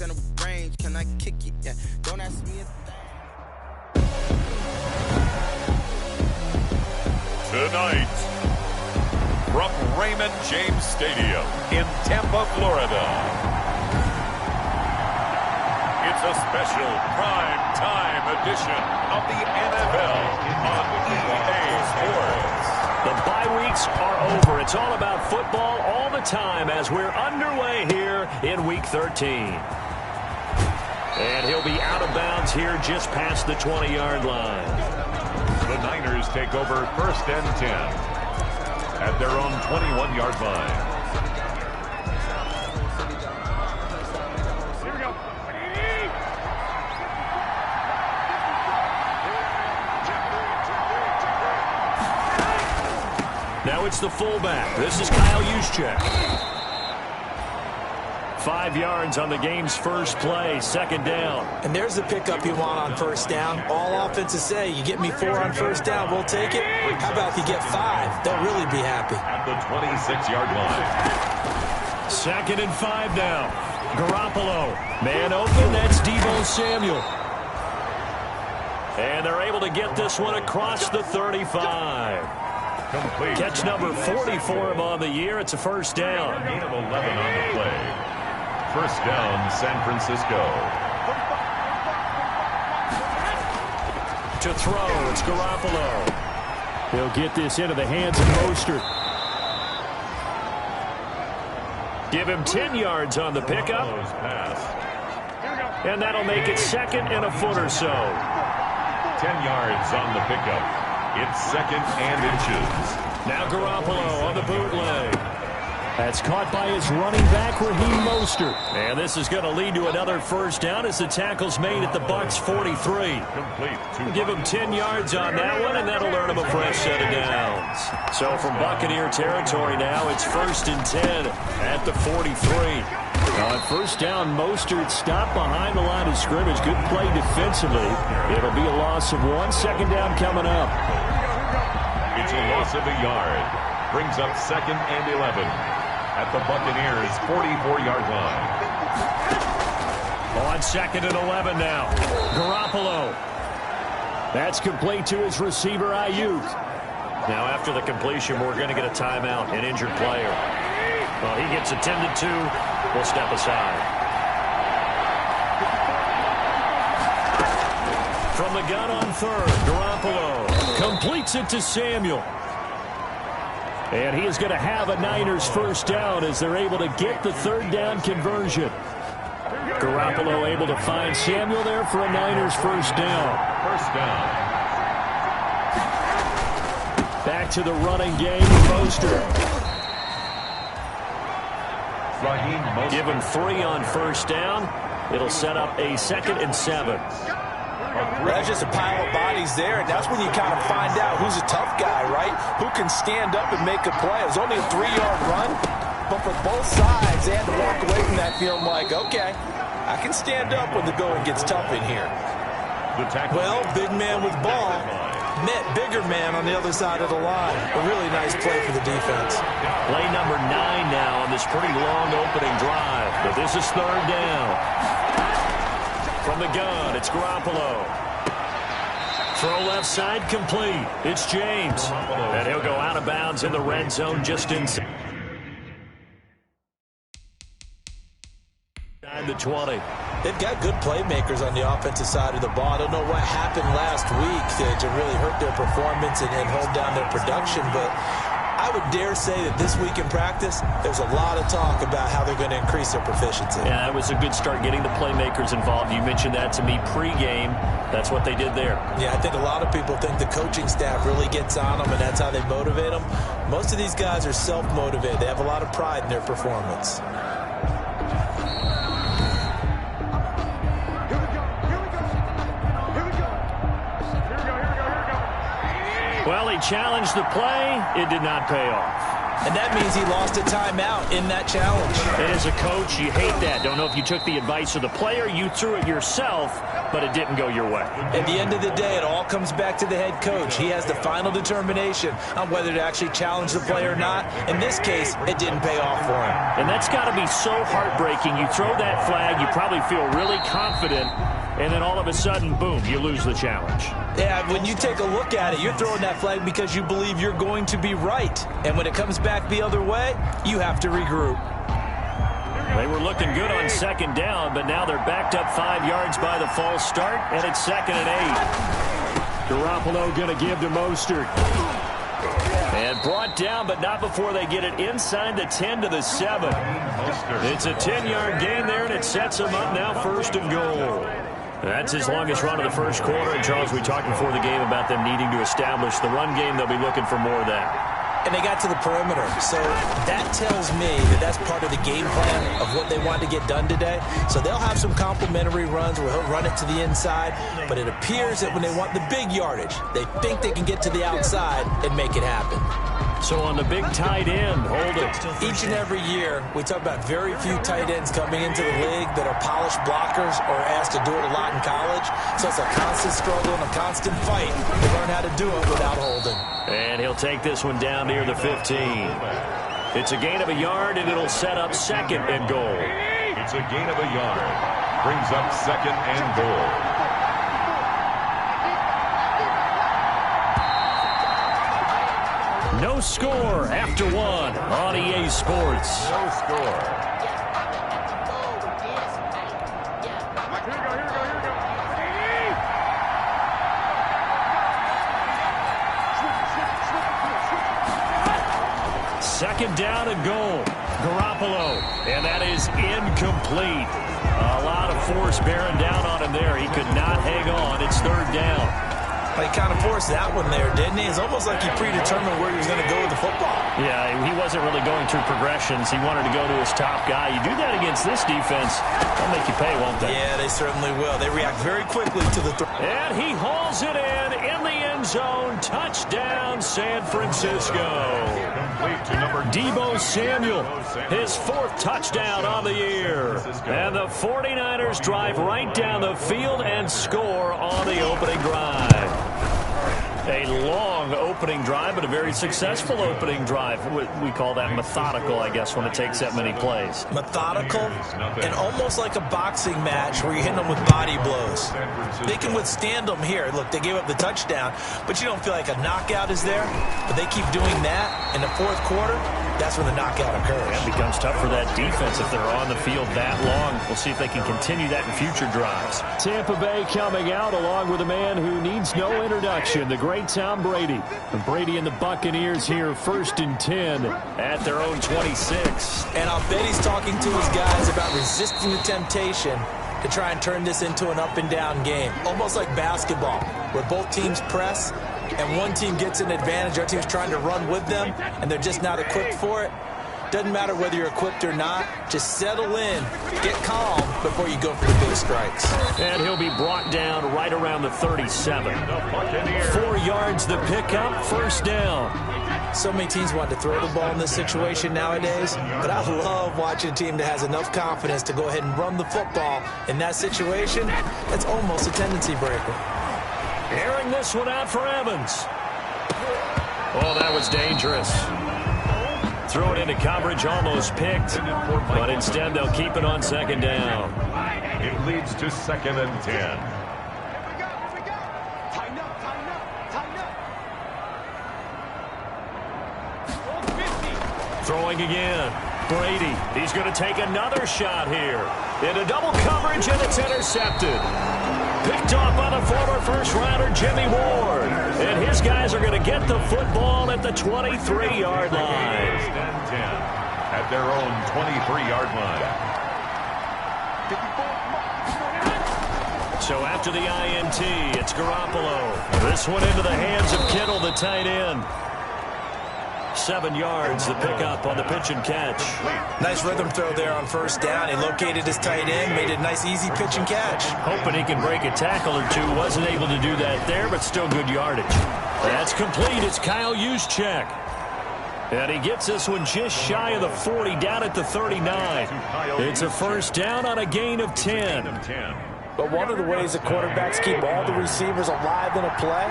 in the range, can I kick it? Yeah, don't ask me a thing. Tonight, from Raymond James Stadium in Tampa, Florida, it's a special prime time edition of the NFL on EA Sports. The bye weeks are over. It's all about football all the time as we're underway here in Week 13. And he'll be out of bounds here just past the 20-yard line. The Niners take over 1st and 10 at their own 21-yard line. Here we go. Now it's the fullback. This is Kyle Juszczyk. 5 yards on the game's first play, 2nd down. And there's the pickup you want on 1st down. All offenses say, you get me 4 on 1st down, we'll take it. How about if you get 5? They'll really be happy. At the 26-yard line. 2nd and 5 now. Garoppolo. Man open, that's Deebo Samuel. And they're able to get this one across the 35. Complete. Catch number 40 for him on the year. It's a 1st down. Gain of 11 on the play. 1st down, San Francisco. To throw, it's Garoppolo. He'll get this into the hands of Mostert. Give him 10 yards on the pickup. And that'll make it 2nd and a foot or so. 10 yards on the pickup. It's 2nd and inches. Now Garoppolo on the bootleg. That's caught by his running back, Raheem Mostert. And this is going to lead to another 1st down as the tackle's made at the Bucs 43. Complete. Give him 10 yards on that one, and that'll earn him a fresh set of downs. So from Buccaneer territory now, it's 1st and 10 at the 43. On 1st down, Mostert stopped behind the line of scrimmage. Good play defensively. It'll be a loss of 1. 2nd down coming up. It's a loss of a yard. Brings up 2nd and 11 at the Buccaneers' 44-yard line. On 2nd and 11 now. Garoppolo. That's complete to his receiver, Ayuk. Now after the completion, we're going to get a timeout, an injured player. Well, he gets attended to. We'll step aside. From the gun on 3rd, Garoppolo completes it to Samuel. And he is going to have a Niners 1st down as they're able to get the 3rd down conversion. Garoppolo able to find Samuel there for a Niners 1st down. 1st down. Back to the running game, Mostert. Raheem Mostert. Give him 3 on 1st down. It'll set up a 2nd and 7. That's just a pile of bodies there, and that's when you kind of find out who's a tough guy, right? Who can stand up and make a play. It was only a 3-yard run, but for both sides, they had to walk away from that feeling like, okay, I can stand up when the going gets tough in here. Well, big man with ball met bigger man on the other side of the line. A really nice play for the defense. Play number 9 now on this pretty long opening drive, but this is 3rd down. From the gun, it's Garoppolo. Throw left side, complete. It's James. And he'll go out of bounds in the red zone just inside the 20. They've got good playmakers on the offensive side of the ball. I don't know what happened last week to really hurt their performance and hold down their production, but I would dare say that this week in practice, there's a lot of talk about how they're going to increase their proficiency. Yeah, that was a good start getting the playmakers involved. You mentioned that to me pregame. That's what they did there. Yeah, I think a lot of people think the coaching staff really gets on them, and that's how they motivate them. Most of these guys are self-motivated. They have a lot of pride in their performance. Well, he challenged the play. It did not pay off. and that means he lost a timeout in that challenge. And as a coach, you hate that. Don't know if you took the advice of the player, you threw it yourself, but it didn't go your way. At the end of the day, it all comes back to the head coach. He has the final determination on whether to actually challenge the player or not. In this case, it didn't pay off for him. And that's got to be so heartbreaking. You throw that flag, you probably feel really confident, and then all of a sudden, boom, you lose the challenge. Yeah, when you take a look at it, you're throwing that flag because you believe you're going to be right. And when it comes back the other way, you have to regroup. They were looking good on second down, but now they're backed up 5 yards by the false start, and it's 2nd and 8. Garoppolo going to give to Mostert. And brought down, but not before they get it inside the 10 to the 7. It's a 10-yard gain there, and it sets them up now 1st and goal. That's his longest run of the first quarter. And, Charles, we talked before the game about them needing to establish the run game. They'll be looking for more of that. And they got to the perimeter. So that tells me that that's part of the game plan of what they want to get done today. So they'll have some complementary runs where he'll run it to the inside. But it appears that when they want the big yardage, they think they can get to the outside and make it happen. So on the big tight end, hold it. Each and every year, we talk about very few tight ends coming into the league that are polished blockers or asked to do it a lot in college. So it's a constant struggle and a constant fight to learn how to do it without holding. And he'll take this one down near the 15. It's a gain of a yard, and it'll set up 2nd and goal. It's a gain of a yard. Brings up 2nd and goal. No score after 1 on EA Sports. No score. Second down and goal. Garoppolo, and that is incomplete. A lot of force bearing down on him there. He could not hang on. It's 3rd down. He kind of forced that one there, didn't he? It's almost like he predetermined where he was going to go with the football. Yeah, he wasn't really going through progressions. He wanted to go to his top guy. You do that against this defense, they'll make you pay, won't they? Yeah, they certainly will. They react very quickly to the throw. And he hauls it in the end zone. Touchdown, San Francisco. Deebo Samuel, his 4th touchdown on the year. And the 49ers drive right down the field and score on the opening drive. A long opening drive, but a very successful opening drive. We call that methodical, I guess, when it takes that many plays. Methodical and almost like a boxing match where you're hitting them with body blows. They can withstand them here. Look, they gave up the touchdown, but you don't feel like a knockout is there. But they keep doing that in the 4th quarter. That's when the knockout occurs. It becomes tough for that defense if they're on the field that long. We'll see if they can continue that in future drives. Tampa Bay coming out along with a man who needs no introduction, the great Tom Brady. And Brady and the Buccaneers here 1st and 10 at their own 26. And I'll bet he's talking to his guys about resisting the temptation to try and turn this into an up-and-down game. Almost like basketball, where both teams press, and one team gets an advantage, our team's trying to run with them, and they're just not equipped for it. Doesn't matter whether you're equipped or not. Just settle in, get calm before you go for the big strikes. And he'll be brought down right around the 37. 4 yards the pickup, 1st down. So many teams want to throw the ball in this situation nowadays, but I love watching a team that has enough confidence to go ahead and run the football in that situation. That's almost a tendency breaker. Airing this one out for Evans. Oh, that was dangerous. Throw it into coverage, almost picked, but instead they'll keep it on 2nd down. It leads to 2nd and 10. Throwing again. Brady, he's going to take another shot here. Into double coverage, and it's intercepted. Picked off by the former first-rounder Jimmy Ward. And his guys are going to get the football at the 23-yard line. At their own 23-yard line. So after the INT, it's Garoppolo. This one into the hands of Kittle, the tight end. 7 yards, the pickup on the pitch and catch. Nice rhythm throw there on 1st down. He located his tight end, made a nice easy pitch and catch. Hoping he can break a tackle or two. Wasn't able to do that there, but still good yardage. That's complete. It's Kyle Juszczyk. And he gets this one just shy of the 40, down at the 39. It's a first down on a gain of 10. But one of the ways the quarterbacks keep all the receivers alive in a play,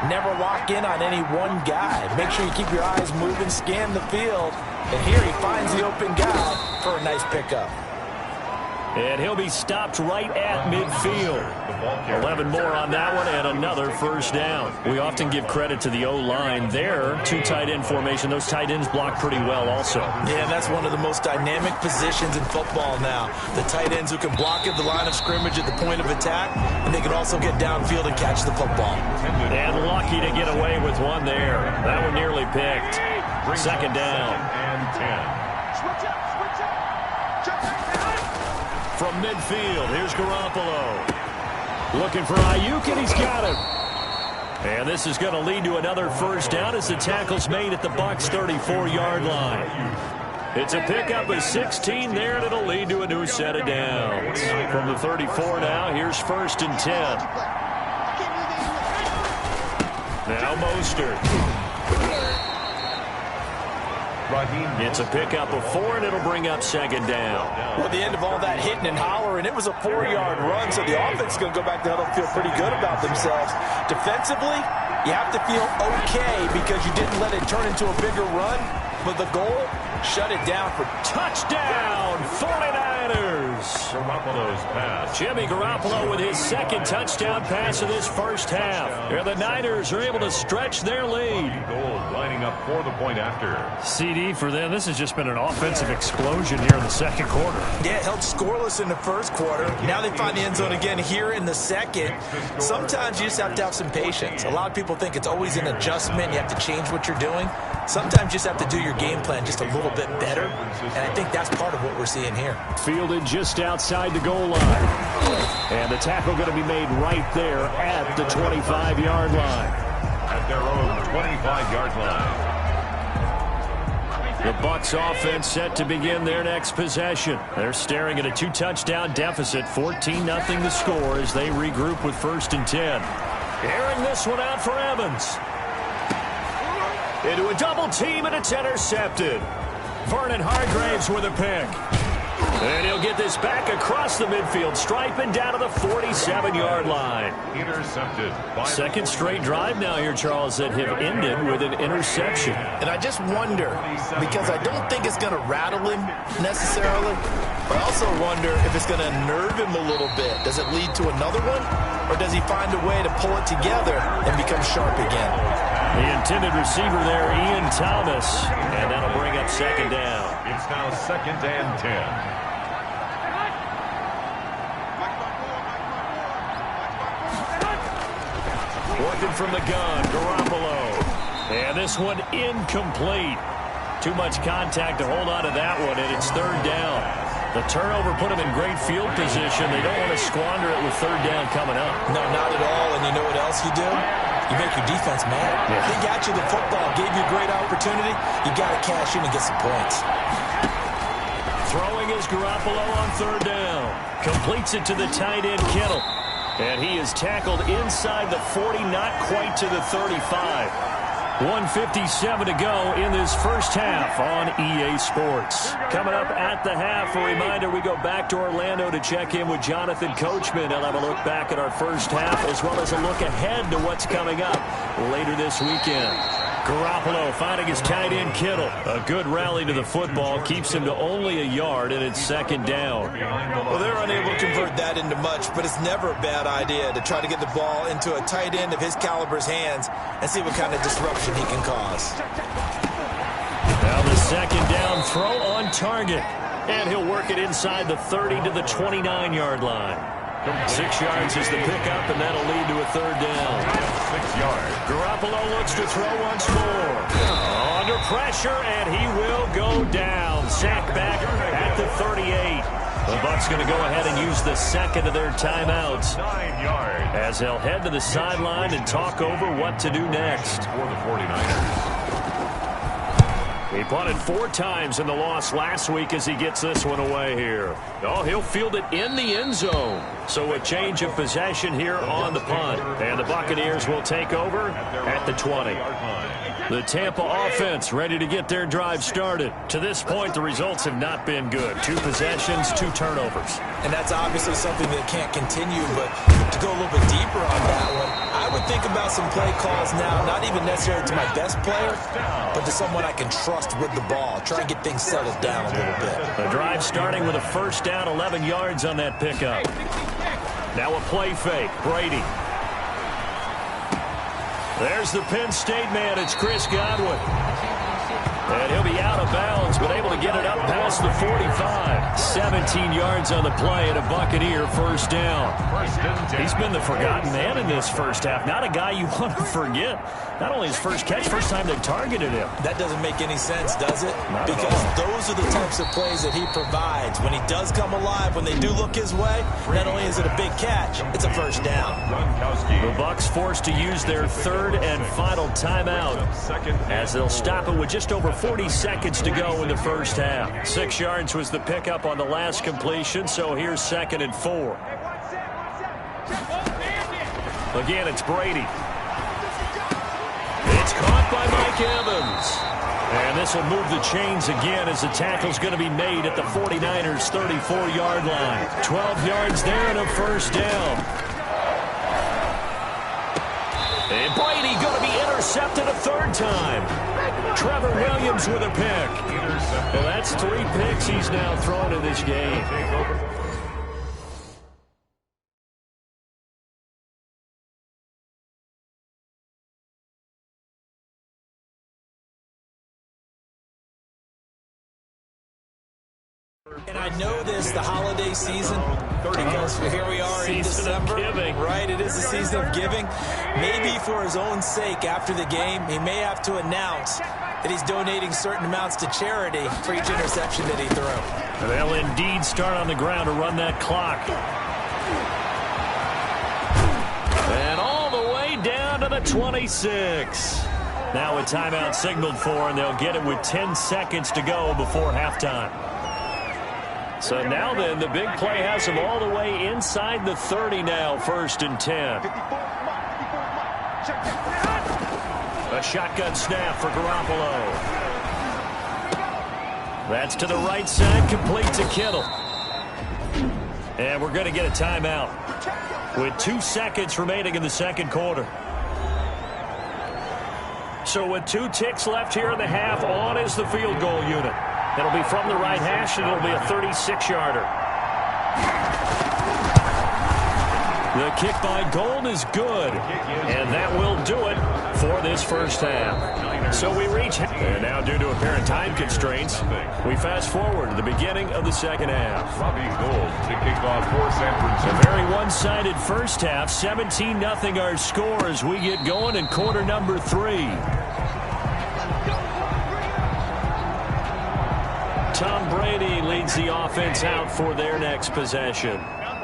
never lock in on any one guy. Make sure you keep your eyes moving, scan the field. And here he finds the open guy for a nice pickup. And he'll be stopped right at midfield. 11 more on that one and another first down. We often give credit to the O-line there. Two tight end formation. Those tight ends block pretty well also. Yeah, that's one of the most dynamic positions in football now. The tight ends who can block at the line of scrimmage at the point of attack, and they can also get downfield and catch the football. And lucky to get away with one there. That one nearly picked. Second down. From midfield, here's Garoppolo. Looking for Ayuk, and he's got him. And this is going to lead to another first down as the tackle's made at the Bucs' 34-yard line. It's a pickup of 16 there, and it'll lead to a new set of downs. From the 34 now, here's first and 10. Now Mostert. It's a pickup of 4, and it'll bring up second down. Well, at the end of all that hitting and hollering, it was a 4-yard run, so the offense is going to go back to huddle and feel pretty good about themselves. Defensively, you have to feel okay because you didn't let it turn into a bigger run, but the goal, shut it down for touchdown, 49ers. Garoppolo's pass. Jimmy Garoppolo with his second touchdown pass of this first half. Here the Niners are able to stretch their lead. Gold lining up for the point after. CD for them. This has just been an offensive explosion here in the second quarter. Yeah, held scoreless in the first quarter. Now they find the end zone again here in the second. Sometimes you just have to have some patience. A lot of people think it's always an adjustment. You have to change what you're doing. Sometimes you just have to do your game plan just a little bit better, and I think that's part of what we're seeing here. Fielded just outside the goal line. And the tackle going to be made right there at the 25-yard line. At their own 25-yard line. The Bucs offense set to begin their next possession. They're staring at a 2-touchdown deficit, 14-0 the score as they regroup with first and 10. Airing this one out for Evans. Into a double team, and it's intercepted. Vernon Hargreaves with a pick. And he'll get this back across the midfield stripe and down to the 47-yard line. Intercepted. Second straight drive now here, Charles, that have ended with an interception. And I just wonder, because I don't think it's going to rattle him necessarily, but I also wonder if it's going to nerve him a little bit. Does it lead to another one, or does he find a way to pull it together and become sharp again? The intended receiver there, Ian Thomas, and that'll bring up second down. It's now second and 10. Working from the gun, Garoppolo. And this one incomplete. Too much contact to hold on to that one, and it's third down. The turnover put them in great field position. They don't want to squander it with third down coming up. No, not at all. And you know what else you do? You make your defense mad. Yeah. They got you the football, gave you a great opportunity. You got to cash in and get some points. Throwing is Garoppolo on third down. Completes it to the tight end, Kittle. And he is tackled inside the 40, not quite to the 35. 1:57 to go in this first half on EA Sports. Coming up at the half, a reminder, we go back to Orlando to check in with Jonathan Coachman. He'll have a look back at our first half as well as a look ahead to what's coming up later this weekend. Garoppolo finding his tight end, Kittle. A good rally to the football keeps him to only a yard, and it's second down. Well, they're unable to convert that into much, but it's never a bad idea to try to get the ball into a tight end of his caliber's hands and see what kind of disruption he can cause. Now the second down throw on target, and he'll work it inside the 30 to the 29-yard line. 6 yards is the pickup, and that'll lead to a third down. 6 yards. Garoppolo looks to throw once more. Under pressure, and he will go down. Sack back at the 38. The Bucs going to go ahead and use the second of their timeouts 9 yards. as they'll head to the sideline and talk over what to do next. For the 49ers. He punted 4 times in the loss last week as he gets this one away here. Oh, he'll field it in the end zone. So a change of possession here on the punt. And the Buccaneers will take over at the 20. The Tampa offense ready to get their drive started. To this point, the results have not been good. 2 possessions, 2 turnovers. And that's obviously something that can't continue, but to go a little bit deeper on that one, I would think about some play calls now, not even necessarily to my best player, but to someone I can trust with the ball. Try and get things settled down a little bit. The drive starting with a first down, 11 yards on that pickup. Now a play fake, Brady. There's the Penn State man. It's Chris Godwin. And he'll be out of bounds, but able to get it up past the 45. 17 yards on the play and a Buccaneer first down. He's been the forgotten man in this first half. Not a guy you want to forget. Not only his first catch, first time they targeted him. That doesn't make any sense, does it? Because those are the types of plays that he provides. When he does come alive, when they do look his way, not only is it a big catch, it's a first down. The Bucs forced to use their third and final timeout as they'll stop it with just over 40 seconds to go in the first half. 6 yards was the pickup on the last completion, so here's 2nd and 4. Again, it's Brady. It's caught by Mike Evans. And this will move the chains again as the tackle's going to be made at the 49ers' 34-yard line. 12 yards there and a first down. And Brady going to be intercepted a third time. Trevor Williams with a pick. Well, that's 3 picks he's now thrown in this game. And I know this, the holiday season, because here we are in December, right? It is the season of giving. Maybe for his own sake, after the game, he may have to announce that he's donating certain amounts to charity for each interception that he threw. They'll indeed start on the ground to run that clock. And all the way down to the 26. Now a timeout signaled for, and they'll get it with 10 seconds to go before halftime. So now then, the big play has them all the way inside the 30 now, 1st and 10. A shotgun snap for Garoppolo. That's to the right side, complete to Kittle. And we're going to get a timeout with 2 seconds remaining in the second quarter. So with 2 ticks left here in the half, on is the field goal unit. It'll be from the right hash, and it'll be a 36-yarder. The kick by Gold is good, and that will do it for this first half. So we reach, and now due to apparent time constraints, we fast forward to the beginning of the second half. Robbie Gould to kick off for San Francisco. A very one-sided first half, 17-0 our score as we get going in quarter number 3. Tom Brady leads the offense out for their next possession.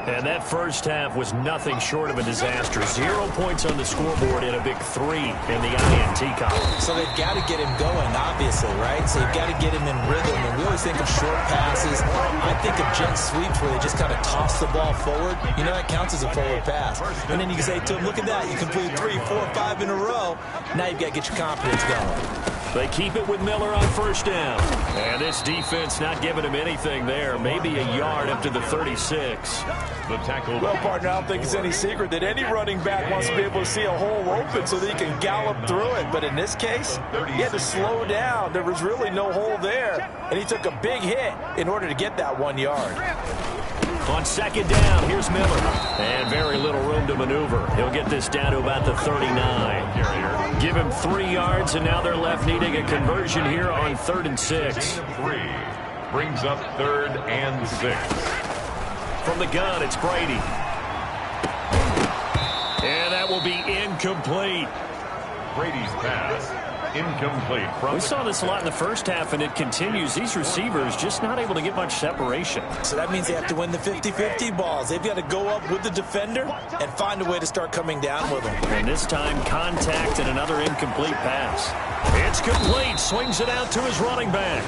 And that first half was nothing short of a disaster. 0 points on the scoreboard and a big 3 in the INT column. So they've got to get him going, obviously, right? So you've got to get him in rhythm. And we always think of short passes. I think of jet sweeps where they just kind of toss the ball forward. You know, that counts as a forward pass. And then you can say to him, look at that. You completed 3, 4, 5 in a row. Now you've got to get your confidence going. They keep it with Miller on first down. And this defense not giving him anything there. Maybe a yard up to the 36. The tackle. Well, partner, I don't think it's any secret that any running back wants to be able to see a hole open so that he can gallop through it. But in this case, he had to slow down. There was really no hole there. And he took a big hit in order to get that 1 yard. On second down, here's Miller. And very little room to maneuver. He'll get this down to about the 39. Give him 3 yards, and now they're left needing a conversion here on 3rd and 6. 3 brings up 3rd and 6. From the gun, it's Brady. And that will be incomplete. Brady's pass. Incomplete. We saw this a lot in the first half, and it continues. These receivers just not able to get much separation. So that means they have to win the 50-50 balls. They've got to go up with the defender and find a way to start coming down with them. And this time, contact and another incomplete pass. It's complete. Swings it out to his running back.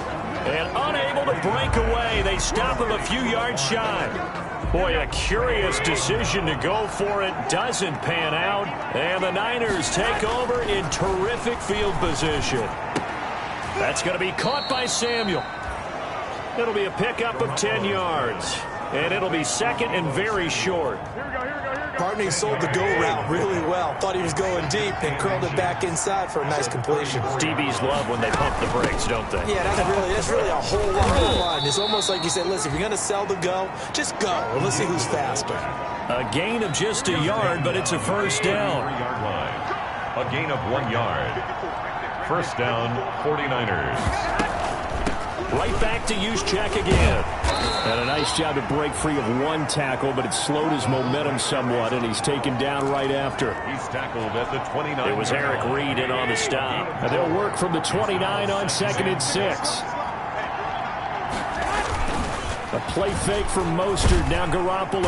And unable to break away. They stop him a few yards shy. Boy, a curious decision to go for it doesn't pan out, and the Niners take over in terrific field position. That's going to be caught by Samuel. It'll be a pickup of 10 yards, and it'll be second and very short. Partney sold the go route really well. Thought he was going deep and curled it back inside for a nice completion. DBs love when they pump the brakes, don't they? Yeah, that's really a whole lot of fun. It's almost like you said, listen, if you're going to sell the go, just go. And let's see who's faster. A gain of just a yard, but it's a first down. A gain of 1 yard. First down, 49ers. Right back to Juszczyk again. And a nice job to break free of one tackle, but it slowed his momentum somewhat, and he's taken down right after. He's tackled at the 29. It was Eric Reed in on the stop. And they'll work from the 29 on 2nd and 6. A play fake from Mostert. Now Garoppolo.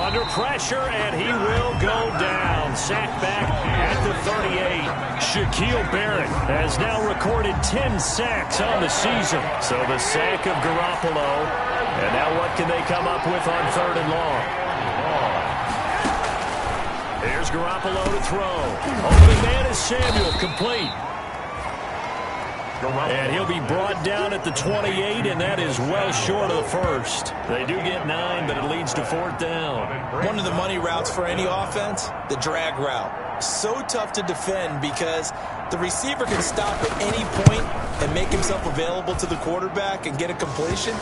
Under pressure, and he will go down. Sacked back at the 38. Shaquille Barrett has now recorded 10 sacks on the season. So the sack of Garoppolo. And now what can they come up with on 3rd and long? Here's Garoppolo to throw. Open man is Samuel, complete. And he'll be brought down at the 28, and that is well short of the first. They do get 9, but it leads to 4th down. One of the money routes for any offense, the drag route. So tough to defend because the receiver can stop at any point and make himself available to the quarterback and get a completion.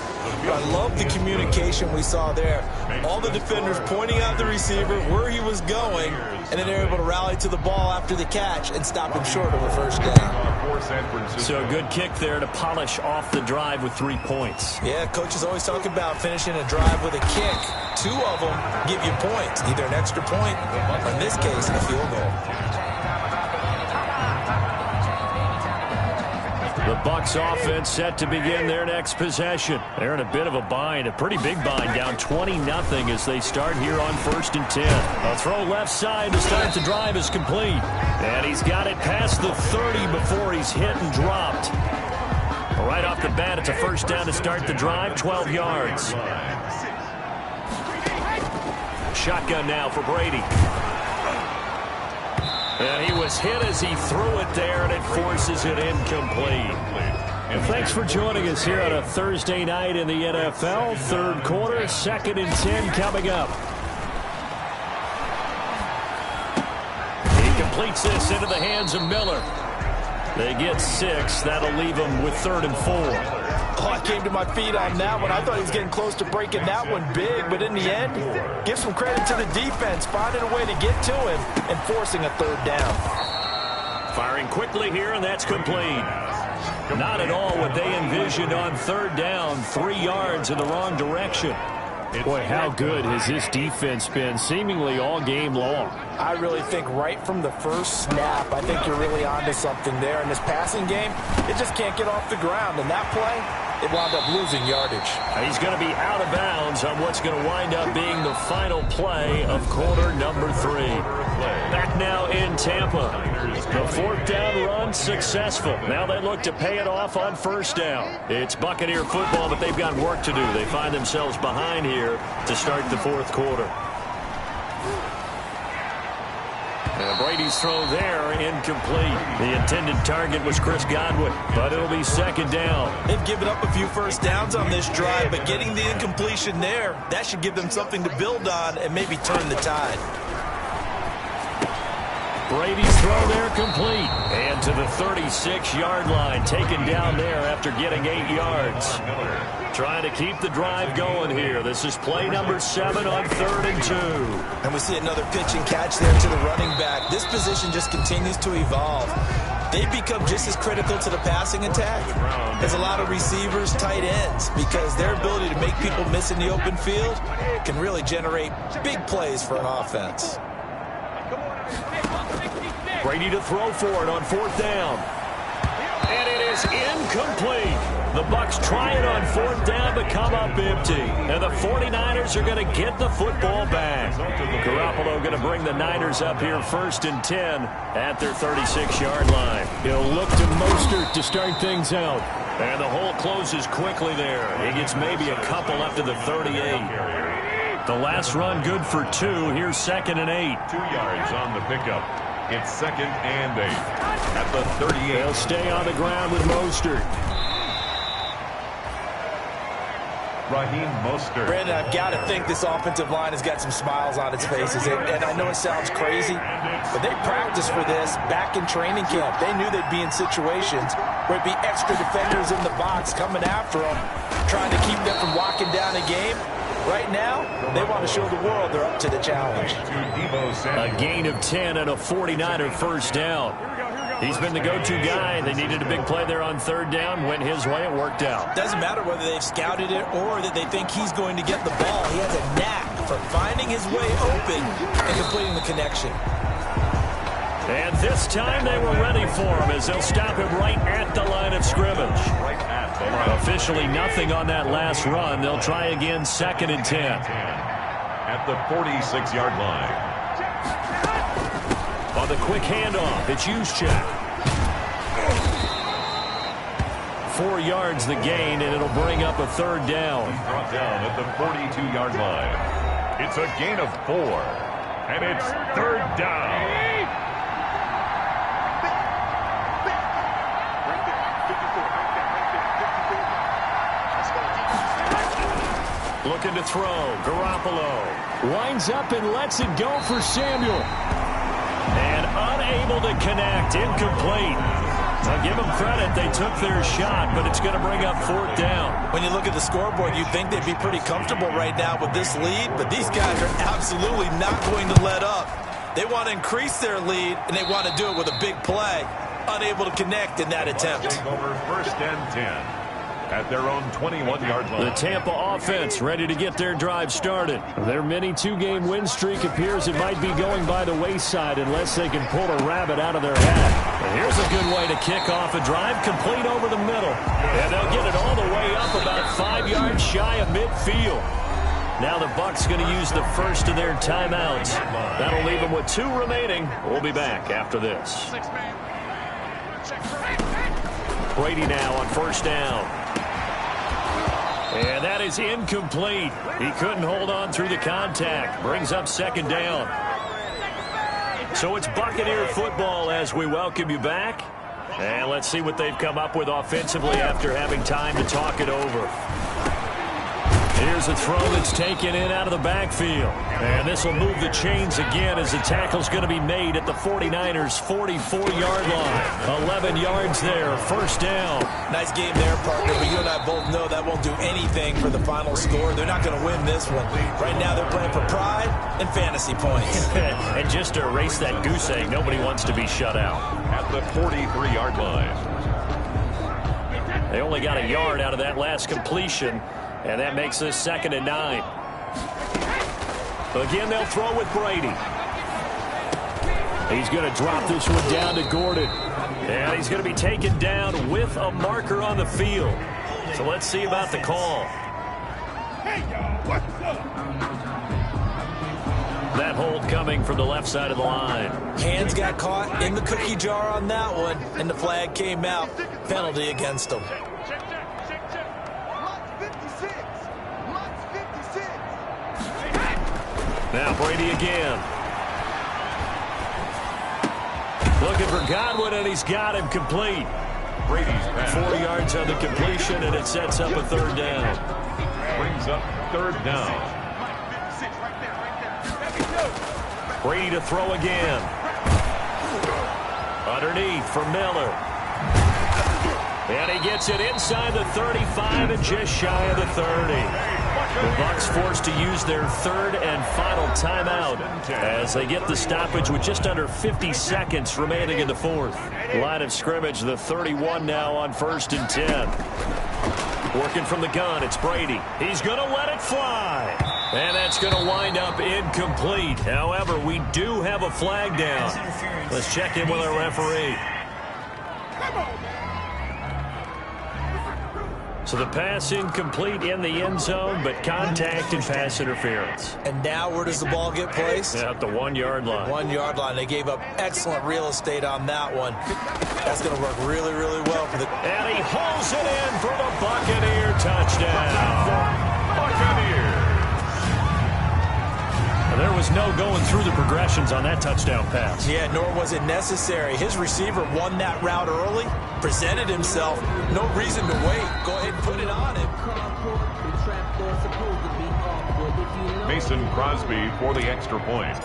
But I love the communication we saw there. All the defenders pointing out the receiver, where he was going, and then they're able to rally to the ball after the catch and stop him short of a first down. So a good kick there to polish off the drive with 3 points. Yeah, coaches always talk about finishing a drive with a kick. 2 of them give you points, either an extra point or, in this case, a field goal. The Bucs offense set to begin their next possession. They're in a bit of a bind, a pretty big bind, down 20-0 as they start here on 1st and 10. A throw left side to start the drive is complete. And he's got it past the 30 before he's hit and dropped. Right off the bat, it's a first down to start the drive, 12 yards. Shotgun now for Brady. And he was hit as he threw it there, and it forces it incomplete. And thanks for joining us here on a Thursday night in the NFL. 3rd quarter, 2nd and 10 coming up. He completes this into the hands of Miller. They get 6. That'll leave them with 3rd and 4. Oh, I came to my feet on that one. I thought he was getting close to breaking that one big, but in the end, give some credit to the defense, finding a way to get to him and forcing a 3rd down. Firing quickly here, and that's complete. Not at all what they envisioned on 3rd down, 3 yards in the wrong direction. Boy, how good has this defense been seemingly all game long? I really think right from the first snap, I think you're really onto something there. In this passing game, it just can't get off the ground. And that play, it wound up losing yardage. He's going to be out of bounds on what's going to wind up being the final play of quarter number 3. Back now in Tampa. The 4th down run successful. Now they look to pay it off on 1st down. It's Buccaneer football, but they've got work to do. They find themselves behind here to start the 4th quarter. And Brady's throw there, incomplete. The intended target was Chris Godwin, but it'll be 2nd down. They've given up a few first downs on this drive, but getting the incompletion there, that should give them something to build on and maybe turn the tide. Brady's throw there complete. And to the 36-yard line, taken down there after getting 8 yards. Trying to keep the drive going here. This is play number 7 on 3rd and 2. And we see another pitch and catch there to the running back. This position just continues to evolve. They become just as critical to the passing attack as a lot of receivers, tight ends, because their ability to make people miss in the open field can really generate big plays for an offense. Brady to throw for it on 4th down. And it is incomplete. The Bucs try it on 4th down, but come up empty. And the 49ers are going to get the football back. Garoppolo going to bring the Niners up here 1st and 10 at their 36-yard line. He'll look to Mostert to start things out. And the hole closes quickly there. He gets maybe a couple up to the 38. The last run good for 2. Here's 2nd and 8. 2 yards on the pickup. It's 2nd and 8 at the 38. They'll stay on the ground with Mostert. Raheem Mostert. Brandon, I've got to think this offensive line has got some smiles on its faces. And I know it sounds crazy, but they practiced for this back in training camp. They knew they'd be in situations where it'd be extra defenders in the box coming after them, trying to keep them from walking down a game. Right now, they want to show the world they're up to the challenge. A gain of 10 and a 49er first down. He's been the go-to guy. They needed a big play there on 3rd down. Went his way. It worked out. Doesn't matter whether they've scouted it or that they think he's going to get the ball. He has a knack for finding his way open and completing the connection. And this time they were ready for him as they'll stop him right at the line of scrimmage. Officially nothing on that last run. They'll try again 2nd and 10. At the 46-yard line. On the quick handoff, it's Juszczyk. 4 yards the gain, and it'll bring up a 3rd down. Brought down at the 42-yard line. It's a gain of 4, and it's 3rd down. Looking to throw. Garoppolo winds up and lets it go for Samuel. And unable to connect. Incomplete. I'll give them credit. They took their shot, but it's going to bring up 4th down. When you look at the scoreboard, you'd think they'd be pretty comfortable right now with this lead, but these guys are absolutely not going to let up. They want to increase their lead, and they want to do it with a big play. Unable to connect in that attempt. Taking over 1st and 10. At their own 21-yard line. The Tampa offense ready to get their drive started. Their mini 2-game win streak appears it might be going by the wayside unless they can pull a rabbit out of their hat. And here's a good way to kick off a drive, complete over the middle. And they'll get it all the way up about 5 yards shy of midfield. Now the Bucs going to use the first of their timeouts. That'll leave them with 2 remaining. We'll be back after this. Brady now on 1st down. And that is incomplete. He couldn't hold on through the contact. Brings up 2nd down. So it's Buccaneer football as we welcome you back. And let's see what they've come up with offensively after having time to talk it over. Here's a throw that's taken in out of the backfield. And this will move the chains again as the tackle's going to be made at the 49ers' 44-yard line. 11 yards there, 1st down. Nice game there, partner, but you and I both know that won't do anything for the final score. They're not going to win this one. Right now they're playing for pride and fantasy points. And just to erase that goose egg, nobody wants to be shut out. At the 43-yard line. They only got a yard out of that last completion. And that makes this 2nd and 9. Again, they'll throw with Brady. He's going to drop this one down to Gordon. And he's going to be taken down with a marker on the field. So let's see about the call. That hold coming from the left side of the line. Hands got caught in the cookie jar on that one, and the flag came out. Penalty against them. Now Brady again. Looking for Godwin, and he's got him complete. Brady's pass. 4 yards on the completion, and it sets up a 3rd down. Brings up 3rd down. Brady to throw again. Underneath for Miller. And he gets it inside the 35 and just shy of the 30. The Bucs forced to use their 3rd and final timeout as they get the stoppage with just under 50 seconds remaining in the 4th. Line of scrimmage, the 31 now on 1st and 10. Working from the gun, it's Brady. He's going to let it fly. And that's going to wind up incomplete. However, we do have a flag down. Let's check in with our referee. So the pass incomplete in the end zone, but contact and pass interference. And now where does the ball get placed? At the 1-yard line. 1-yard line. They gave up excellent real estate on that one. That's going to work really, really well for the... And he hauls it in for the Buccaneer touchdown. Buccaneers. There was no going through the progressions on that touchdown pass. Yeah, nor was it necessary. His receiver won that route early, presented himself. No reason to wait. Go ahead and put it on him. Mason Crosby for the extra point.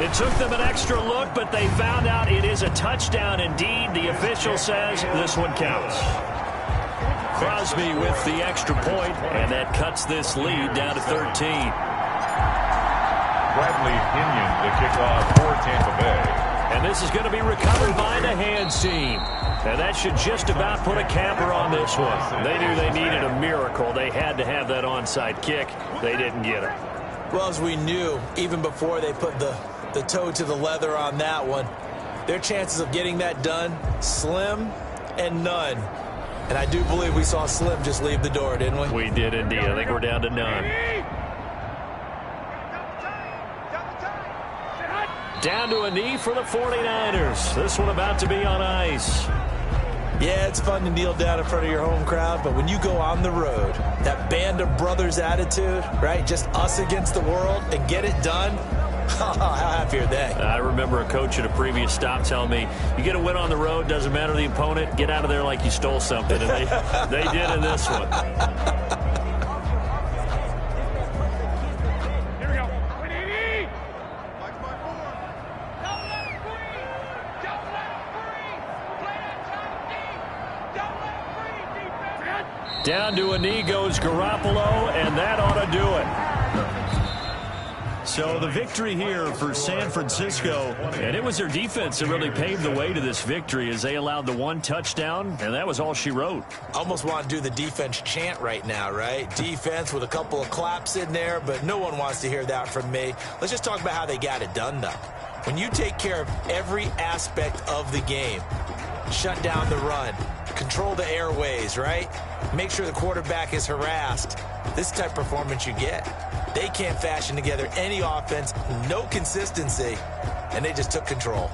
It took them an extra look, but they found out it is a touchdown indeed. The official says this one counts. Crosby with the extra point, and that cuts this lead down to 13. Bradley Pinion the kickoff for Tampa Bay. And this is going to be recovered by the hands team. And that should just about put a capper on this one. They knew they needed a miracle. They had to have that onside kick. They didn't get it. Well, as we knew, even before they put the toe to the leather on that one, their chances of getting that done, slim and none. And I do believe we saw Slim just leave the door, didn't we? We did indeed. I think we're down to none. Down to a knee for the 49ers. This one about to be on ice. Yeah, it's fun to kneel down in front of your home crowd, but when you go on the road, that band of brothers attitude, right, just us against the world, and get it done, how happy are they? I remember a coach at a previous stop telling me, you get a win on the road, doesn't matter the opponent, get out of there like you stole something. And they did in this one. Here we go. Down to a knee goes Garoppolo, and that ought to do it. So the victory here for San Francisco, and it was their defense that really paved the way to this victory as they allowed the one touchdown, and that was all she wrote. Almost want to do the defense chant right now, right? Defense with a couple of claps in there, but no one wants to hear that from me. Let's just talk about how they got it done, though. When you take care of every aspect of the game, shut down the run, control the airways, right? Make sure the quarterback is harassed. This type of performance you get. They can't fashion together any offense, no consistency, and they just took control.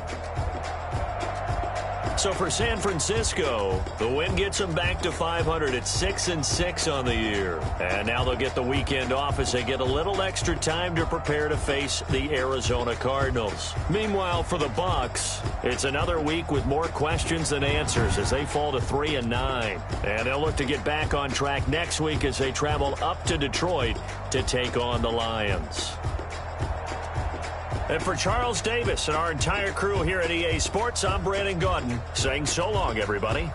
So for San Francisco, the win gets them back to 500 at 6-6 on the year. And now they'll get the weekend off as they get a little extra time to prepare to face the Arizona Cardinals. Meanwhile, for the Bucs, it's another week with more questions than answers as they fall to 3-9. And they'll look to get back on track next week as they travel up to Detroit to take on the Lions. And for Charles Davis and our entire crew here at EA Sports, I'm Brandon Gaudin saying so long, everybody.